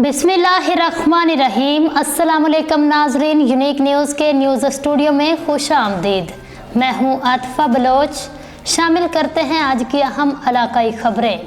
बिस्मिल्लाहिर्रहमानिर्रहीम। अस्सलामुअलैकुम नाजरीन, यूनिक न्यूज़ के न्यूज़ स्टूडियो में खुश आमदीद। मैं हूँ आतिफा बलोच। शामिल करते हैं आज की अहम इलाकाई खबरें।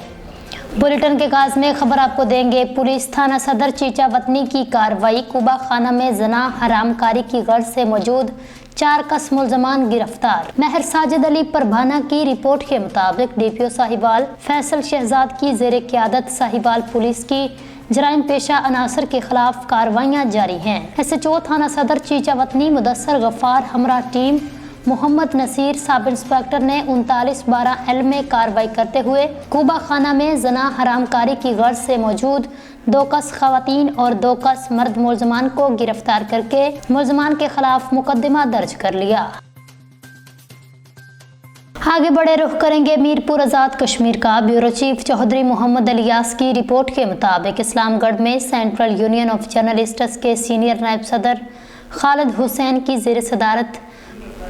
बुलेटिन के आगाज़ में खबर आपको देंगे, पुलिस थाना सदर चीचावतनी की कार्रवाई। कुबा खाना में जना हरामकारी की गर्ज से मौजूद 4 कस मुलजमान गिरफ्तार। महर साजिद अली परभाना की रिपोर्ट के मुताबिक डीपीओ साहिवाल फैसल शहजाद की जेर क़यादत साहिवाल पुलिस की जराइम पेशा अनासर के खिलाफ कार्रवाइयाँ जारी हैं। SHO थाना सदर चीचावतनी मुदस्सर गफ्फार हमरा team Mohammad Naseer sub inspector ने 3912L में कार्रवाई करते हुए कुबा खाना में जना हरामकारी की गर्ज से मौजूद 2 कस खवातीन और 2 कस मर्द मुलजमान को गिरफ्तार करके मुलजमान के खिलाफ मुकदमा दर्ज कर लिया। आगे बढ़े रुख करेंगे मीरपुर आज़ाद कश्मीर का। ब्यूरो चीफ चौधरी मोहम्मद इलियास की रिपोर्ट के मुताबिक इस्लामगढ़ में सेंट्रल यूनियन ऑफ जर्नलिस्ट्स के सीनियर नायब सदर खालिद हुसैन की ज़ेर सदारत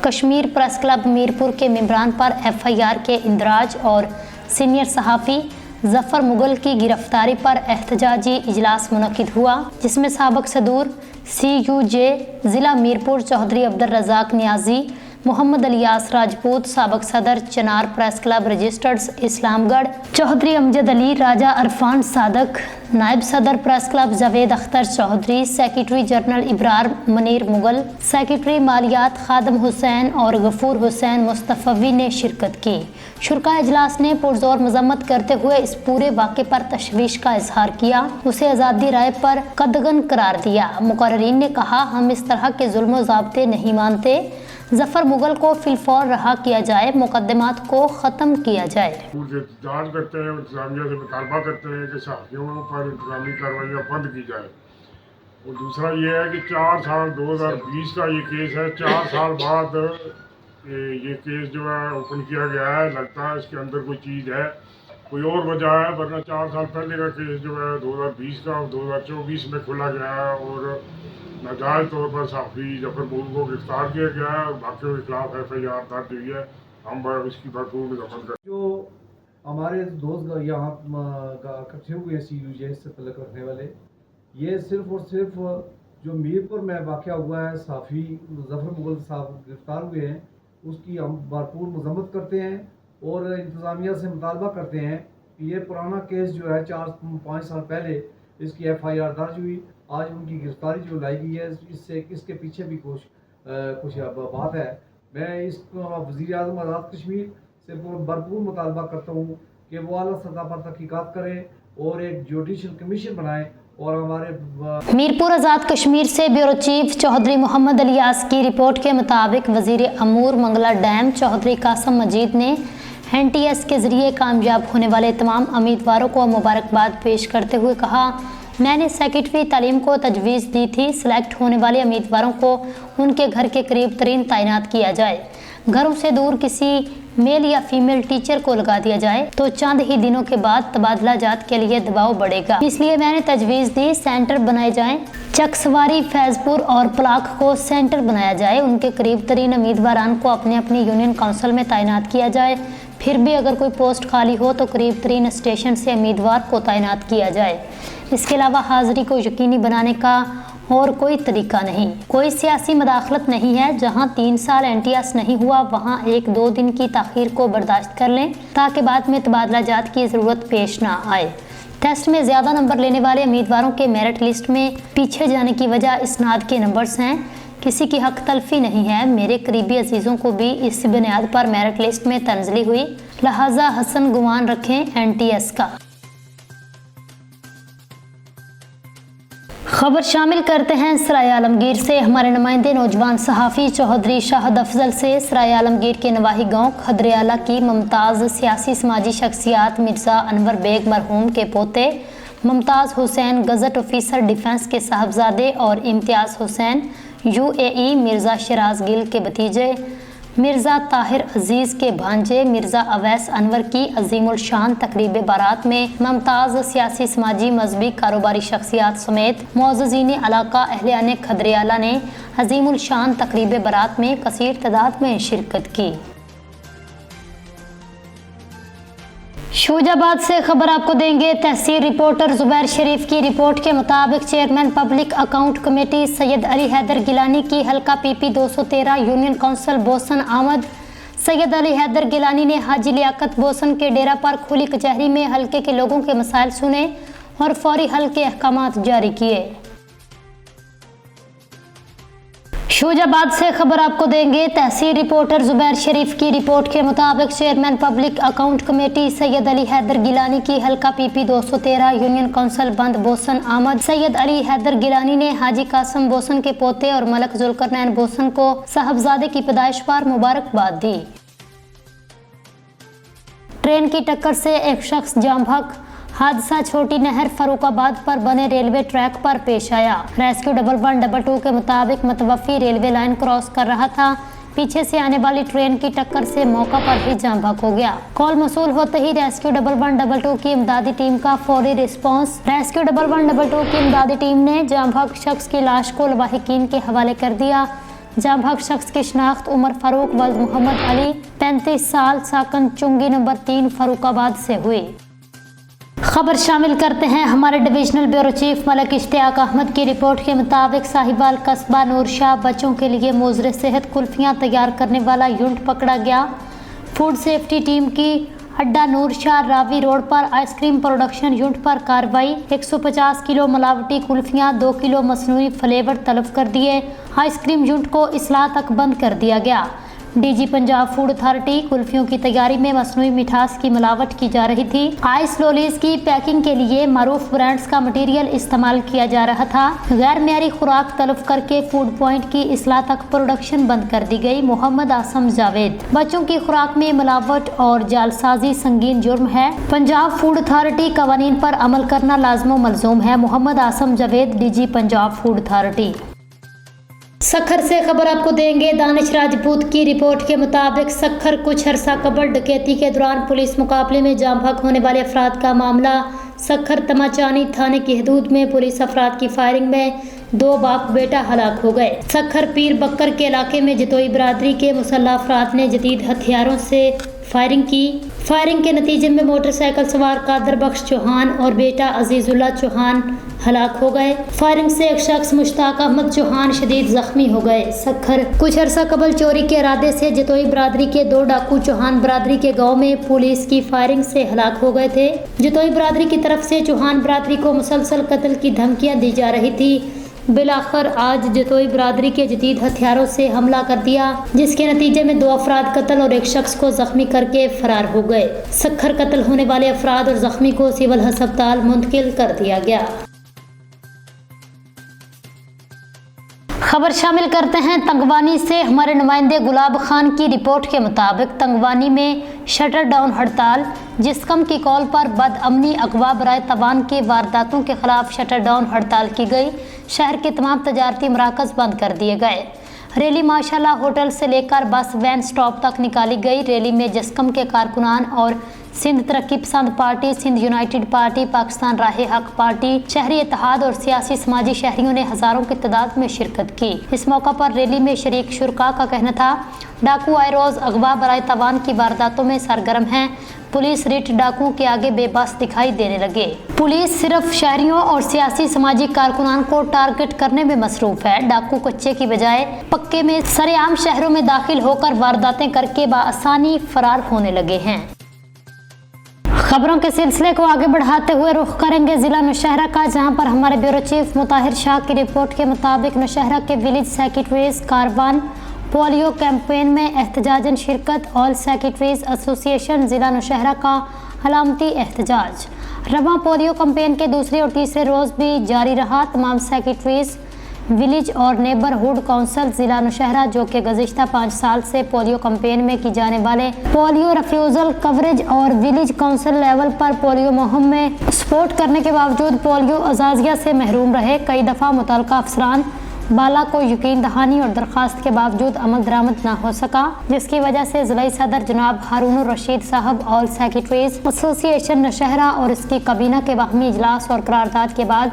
कश्मीर प्रेस क्लब मीरपुर के मेंबरान पर FIR के इंदराज और सीनियर सहाफ़ी जफ़र मुगल की गिरफ्तारी पर एहतजाजी इजलास मुनक़िद हुआ, जिसमें साबिक़ सदूर CUJ ज़िला मीरपुर चौधरी अब्दुल रज़ाक नियाजी, मोहम्मद इलियास राजपूत, साबिक़ सदर Chanar press club registered Islamgarh Chaudhry Amjad Ali, Raja Arfan Sadiq, नायब सदर press club Javed Akhtar Chaudhry, secretary general Ibrar Munir Mughal, secretary मालियात खादम हुसैन और गफूर हुसैन मुस्तफ़वी ने शिरकत की। शुरका इजलास ने पुरजोर मजम्मत करते हुए इस पूरे वाक़े पर तशवीश का इजहार किया, उसे आज़ादी राय पर कदगन करार दिया। मुकर्रीन ने कहा, हम इस तरह के जुल्म ज़ाब्ते नहीं मानते। जफ़र मुगल को फिलफौर रहा किया जाए, मुकदमात को ख़त्म किया जाए। जांच करते हैं, इंतजामिया से मुतालबा करते हैं कि सहाफ़ियों पर इंतजामी कार्रवाइयाँ बंद की जाए। और दूसरा ये है कि 4 साल 2020 का ये केस है, 4 साल बाद ये केस जो है ओपन किया गया है। लगता है इसके अंदर कोई चीज़ है, कोई और वजह है, वरना 4 साल पहले का केस जो है 2020 का 2024 में खोला गया है और नाजायज़ तौर पर सहाफ़ी जफ़र मुगल को गिरफ्तार किया गया है और बाकियों के खिलाफ FIR दर्ज हुई है। हम इसकी भरपूर मजम्मत करते हैं। जो हमारे दोस्त यहाँ इकट्ठे हुए CUJ से तल्लुक़ रखने वाले, ये सिर्फ़ और सिर्फ जो मीरपुर में वाक़या हुआ है, सहाफ़ी जफ़र मुगल साहब गिरफ्तार हुए हैं, उसकी हम भरपूर मजम्मत करते हैं और इंतज़ामिया से मुतालबा करते हैं कि ये पुराना केस जो है 4-5 साल पहले इसकी FIR दर्ज हुई, आज उनकी गिरफ्तारी जो लाई गई है, इसके पीछे भी कुछ बात है। मैं इस वज़ीर आज़म आज़ाद कश्मीर से भरपूर मुतालबा करता हूँ कि वो आला सतह पर तहक़ीक़ात करें और एक जुडिशल कमीशन बनाएं। और हमारे मीरपुर आज़ाद कश्मीर से ब्यूरो चीफ चौधरी मोहम्मद इलियास की रिपोर्ट के मुताबिक वज़ीर अमूर मंगला डैम चौधरी कासम मजीद ने NTS के ज़रिए कामयाब होने वाले तमाम उम्मीदवारों को मुबारकबाद पेश करते हुए कहा, मैंने सेक्रेटरी तालीम को तजवीज़ दी थी, सिलेक्ट होने वाले उम्मीदवारों को उनके घर के करीब तरीन तैनात किया जाए, घरों से दूर किसी मेल या फीमेल टीचर को लगा दिया जाए तो चंद ही दिनों के बाद तबादला जात के लिए दबाव बढ़ेगा। इसलिए मैंने तजवीज़ दी सेंटर बनाए जाएं, चकसवारी, फैजपुर और पलाख को सेंटर बनाया जाए, उनके करीब तरीन उम्मीदवारान को अपने अपनी यूनियन काउंसिल में तैनात किया जाए। फिर भी अगर कोई पोस्ट खाली हो तो करीब तरीन स्टेशन से उम्मीदवार को तैनात किया जाए। इसके अलावा हाज़िरी को यकीनी बनाने का और कोई तरीका नहीं। कोई सियासी मदाखलत नहीं है। जहां 3 साल NTS नहीं हुआ वहां 1-2 दिन की ताख़ीर को बर्दाश्त कर लें ताकि बाद में तबादला जात की ज़रूरत पेश ना आए। टेस्ट में ज़्यादा नंबर लेने वाले उम्मीदवारों के मेरिट लिस्ट में पीछे जाने की वजह इसनाद के नंबर्स हैं, किसी की हक तलफी नहीं है। मेरे करीबी अजीज़ों को भी इस बुनियाद पर मेरिट लिस्ट में तंजली हुई, लिहाजा हसन गुमान रखें NTS का। खबर शामिल करते हैं सराय आलमगीर से। हमारे नुमाइंदे नौजवान सहाफ़ी चौधरी शाहद अफजल से सराय आलमगीर के नवाही गांव खदरियाला की मुमताज़ सियासी समाजी शख्सियात मिर्ज़ा अनवर बेग मरहूम के पोते Mumtaz Hussain gazette officer defence के साहबजादे और इम्तियाज़ हुसैन UAE मिर्ज़ा शराज गिल के भतीजे मिर्ज़ा ताहिर अजीज़ के भांजे मिर्ज़ा अवैस अनवर की अजीमुल शान तकरीब बारात में मुमताज़ सियासी समाजी मजहबी कारोबारी शख्सियात समेत मौज़ूज़ीन इलाका अहलियान खदरियाला ने अजीमुल शान तकरीब बारात में कसीर तादाद में शिरकत की। शोजाबाद से खबर आपको देंगे। तहसील रिपोर्टर जुबैर शरीफ की रिपोर्ट के मुताबिक chairman public account committee Syed Ali Haider Gilani की हल्का PP 213 यूनियन काउंसिल बोसन आमद। सैयद अली हैदर गिलानी ने हाजी लियाकत बोसन के डेरा पर खुली कचहरी में हल्के के लोगों के मसाइल सुने और फौरी हल के अहकामात जारी किए। शोजाबाद से खबर आपको देंगे। तहसील रिपोर्टर जुबैर शरीफ की रिपोर्ट के मुताबिक chairman public account committee Syed Ali Haider Gilani की हल्का PP 213 union council Bund Bosan आमद। सैयद अली हैदर गिलानी ने हाजी कासम बोसन के पोते और मलक जुल्करनैन बोसन को साहबजादे की पैदाइश पर मुबारकबाद दी। ट्रेन की टक्कर से एक शख्स जाम बहक। हादसा छोटी नहर फरुखाबाद पर बने रेलवे ट्रैक पर पेश आया। रेस्क्यू 1112 के मुताबिक मतवफी रेलवे लाइन क्रॉस कर रहा था। पीछे से आने वाली ट्रेन की टक्कर से मौका पर ही जाम बहक हो गया। कॉल मौसूल होते ही रेस्क्यू 1112 की इमदादी टीम का फौरी रिस्पांस। रेस्क्यू 1112 की इमदादी टीम ने जाम बहक शख्स की लाश को लवाहिकीन के हवाले कर दिया। जाम बहक शख्स की शनाख्त उमर फारूक वल्द मोहम्मद अली 35 साल साकन चुंगी नंबर 3 फरुखाबाद से हुई। खबर शामिल करते हैं हमारे divisional bureau chief Malik Ishtiaq Ahmad की रिपोर्ट के मुताबिक साहिवाल कस्बा नूरशाह बच्चों के लिए मुज़र सेहत कुल्फियां तैयार करने वाला यूनिट पकड़ा गया। फूड सेफ्टी टीम की अड्डा नूरशाह रावी रोड पर आइसक्रीम प्रोडक्शन यूनिट पर कार्रवाई। 150 किलो मिलावटी कुल्फियां 2 किलो मसनूई फ्लेवर तलब कर दिए। आइसक्रीम यूनिट को इस्लाह तक बंद कर दिया गया। DG पंजाब फूड अथॉरिटी कुल्फियों की तैयारी में मसनूई मिठास की मिलावट की जा रही थी। आइस लोलीज की पैकिंग के लिए मारूफ ब्रांड्स का मटेरियल इस्तेमाल किया जा रहा था। गैर मेरी खुराक तलब करके फूड पॉइंट की इस्लाह तक प्रोडक्शन बंद कर दी गई। मोहम्मद आसम जावेद। बच्चों की खुराक में मिलावट और जालसाजी संगीन जुर्म है। पंजाब फूड अथॉरिटी कवानीन पर अमल करना लाजमो मलजूम है। Mohammad Asim Javed DG Punjab food authority. Sukkur से खबर आपको देंगे। दानिश राजपूत की रिपोर्ट के मुताबिक सखर कुछ अरसा कबल डकैती के दौरान पुलिस मुकाबले में जाम बहक होने वाले अफराद का मामला। सखर तमाचानी थाने की हदूद में पुलिस अफराद की फायरिंग में 2 बाप बेटा हलाक हो गए। सखर पीर बक्कर के इलाके में जतोई बरादरी के मुसल्लह अफराद ने जदीद हथियारों से फायरिंग की। फायरिंग के नतीजे में मोटरसाइकिल सवार कादर बख्श चौहान और बेटा अजीजुल्लाह चौहान हलाक हो गए। फायरिंग से एक शख्स मुश्ताक अहमद चौहान शदीद जख्मी हो गए। सखर कुछ अरसा कबल चोरी के इरादे से जतोई बरादरी के 2 डाकू चौहान बरादरी के गांव में पुलिस की फायरिंग से हलाक हो गए थे। जतोई बरादरी की तरफ से चौहान बरादरी को मुसलसल कत्ल की धमकियां दी जा रही थी। बिलाखिर आज जतोई बरादरी के जदीद हथियारों से हमला कर दिया, जिसके नतीजे में 2 अफराद कत्ल और एक शख्स को जख्मी करके फरार हो गए। सखर कत्ल होने वाले अफराद और जख्मी को सिविल अस्पताल मुंतकिल कर दिया गया। खबर शामिल करते हैं तंगवानी से। हमारे नुमाइंदे गुलाब खान की रिपोर्ट के मुताबिक तंगवानी में शटर डाउन हड़ताल। जिस्कम की कॉल पर बदअमनी अगवा बराए तवान के वारदातों के खिलाफ शटर डाउन हड़ताल की गई। शहर के तमाम तजारती मराकज बंद कर दिए गए। रैली माशाल्लाह होटल से लेकर बस वैन स्टॉप तक निकाली गई। रैली में जिस्कम के कारकुनान और Sindh Taraqqi Pasand party, Sindh united party, Pakistan Rahe Haq party, शहरी इत्तेहाद और सियासी समाजी शहरियों ने हजारों की तादाद में शिरकत की। इस मौका पर रैली में शरीक शुरका का कहना था, डाकू आए रोज अगवा बराए तवान की वारदातों में सरगर्म हैं। पुलिस रिट डाकुओं के आगे बेबस दिखाई देने लगे। पुलिस सिर्फ शहरियों और सियासी समाजी कारकुनान को टारगेट करने में मसरूफ है। डाकू कच्चे की बजाय पक्के में सरेआम शहरों में दाखिल होकर वारदातें करके बाआसानी फरार होने लगे हैं। खबरों के सिलसिले को आगे बढ़ाते हुए रुख करेंगे जिला नौशहरा का, जहां पर हमारे ब्यूरो चीफ मुताहिर शाह की रिपोर्ट के मुताबिक नौशहरा के village secretaries Karwan polio campaign में एहतजाजन शिरकत। ऑल सेक्रेटरीज एसोसिएशन जिला नौशहरा का अलामती एहतजाज। रवा पोलियो कैंपेन के दूसरे और तीसरे रोज भी जारी रहा। तमाम सेक्रेटरीज विलेज और नेबरहुड काउंसिल जिला नौशहरा, जो कि गुज़िश्ता 5 साल से पोलियो कैंपेन में की जाने वाले पोलियो रिफ्यूज़ल कवरेज और विलेज काउंसिल लेवल पर पोलियो मुहिम में सपोर्ट करने के बावजूद पोलियो अजाजिया से महरूम रहे। कई दफ़ा मुतल्लिका अफसरान बाला को यकीन दहानी और दरख्वास्त के बावजूद अमल दरामद न हो सका, जिसकी वजह से ज़िला सदर जनाब हारून रशीद साहब ऑल सेक्रेटरीज एसोसिएशन नौशहरा और इसकी कबीना के बाहमी इजलास और करारदाद के बाद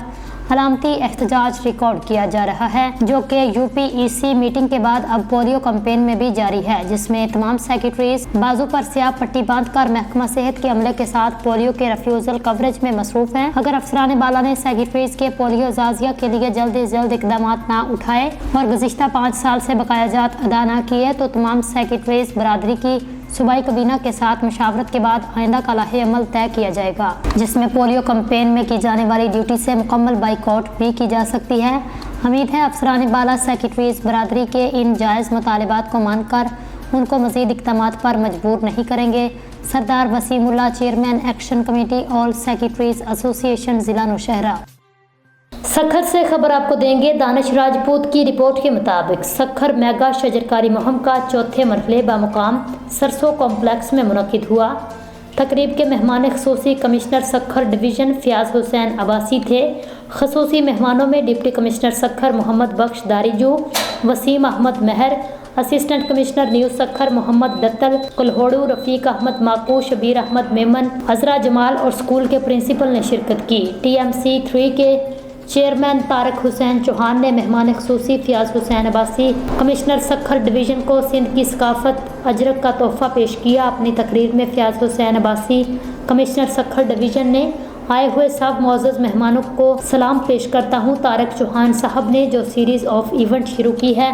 علامتی احتجاج ریکارڈ کیا جا رہا ہے، جو کہ UPEC میٹنگ کے بعد اب پولیو کمپین میں بھی جاری ہے، جس میں تمام سیکرٹریز بازو پر سیاہ پٹی باندھ کر محکمہ صحت کے عملے کے ساتھ پولیو کے ریفیوزل کوریج میں مصروف ہیں۔ اگر افسران بالا نے سیکرٹریز کے پولیو اعزازیہ کے لیے جلد از جلد اقدامات نہ اٹھائے اور گزشتہ 5 سال سے بقایا جات ادا نہ کیے تو تمام سیکرٹریز برادری کی صوبائی کابینہ کے ساتھ مشاورت کے بعد آئندہ کا لائحہ عمل طے کیا جائے گا، جس میں پولیو کمپین میں کی جانے والی ڈیوٹی سے مکمل بائیکاٹ بھی کی جا سکتی ہے۔ امید ہے افسران بالا سیکرٹریز برادری کے ان جائز مطالبات کو مان کر ان کو مزید اقدامات پر مجبور نہیں کریں گے۔ سردار وسیم اللہ، چیئرمین ایکشن کمیٹی آل سیکرٹریز ایسوسی ایشن ضلع نوشہرہ۔ سکھر سے خبر آپ کو دیں گے۔ دانش راجپوت کی رپورٹ کے مطابق سکھر میگا شجرکاری مہم کا چوتھے مرحلے بمقام سرسو کمپلیکس میں منعقد ہوا۔ تقریب کے مہمان خصوصی کمشنر سکھر ڈویژن فیاض حسین عباسی تھے۔ خصوصی مہمانوں میں ڈپٹی کمشنر سکھر محمد بخش داریجو، وسیم احمد مہر، اسسٹنٹ کمشنر نیو سکھر محمد دتل کلہوڑو، رفیق احمد ماکو، شبیر احمد میمن، عذرا جمال اور اسکول کے پرنسپل نے شرکت کی۔ TMC 3 کے چیئرمین طارق حسین چوہان نے مہمان خصوصی فیاض حسین عباسی کمشنر سکھر ڈویژن کو سندھ کی ثقافت اجرک کا تحفہ پیش کیا۔ اپنی تقریر میں فیاض حسین عباسی کمشنر سکھر ڈویژن نے آئے ہوئے سب معزز مہمانوں کو سلام پیش کرتا ہوں۔ طارق چوہان صاحب نے جو سیریز آف ایونٹ شروع کی ہے،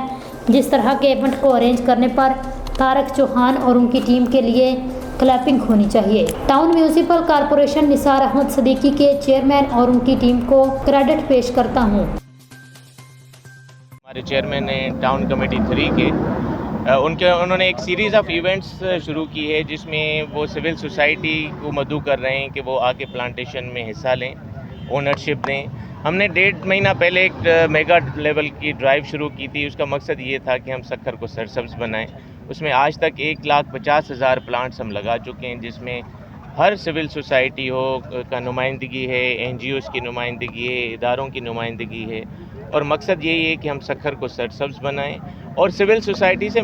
جس طرح کے ایونٹ کو ارینج کرنے پر طارق چوہان اور ان کی ٹیم کے لیے کلیپنگ ہونی چاہیے۔ ٹاؤن میونسپل کارپوریشن نثار احمد صدیقی کے چیئرمین اور ان کی ٹیم کو کریڈٹ پیش کرتا ہوں۔ ہمارے چیئرمین نے ٹاؤن کمیٹی 3 کے انہوں نے ایک سیریز آف ایونٹس شروع کی ہے، جس میں وہ سول سوسائٹی کو مدعو کر رہے ہیں کہ وہ آ کے پلانٹیشن میں حصہ لیں، اونرشپ دیں۔ ہم نے 1.5 مہینہ پہلے ایک میگا لیول کی ڈرائیو شروع کی تھی۔ اس کا مقصد یہ تھا کہ ہم سکھر کو سرسبز بنائیں۔ اس میں آج تک 1,50,000 پلانٹس ہم لگا چکے ہیں، جس میں ہر سول سوسائٹی کا نمائندگی ہے، NGOs کی نمائندگی ہے، اداروں کی نمائندگی ہے، اور مقصد یہی ہے کہ ہم سکھر کو سرسبز بنائیں اور سول سوسائٹی سے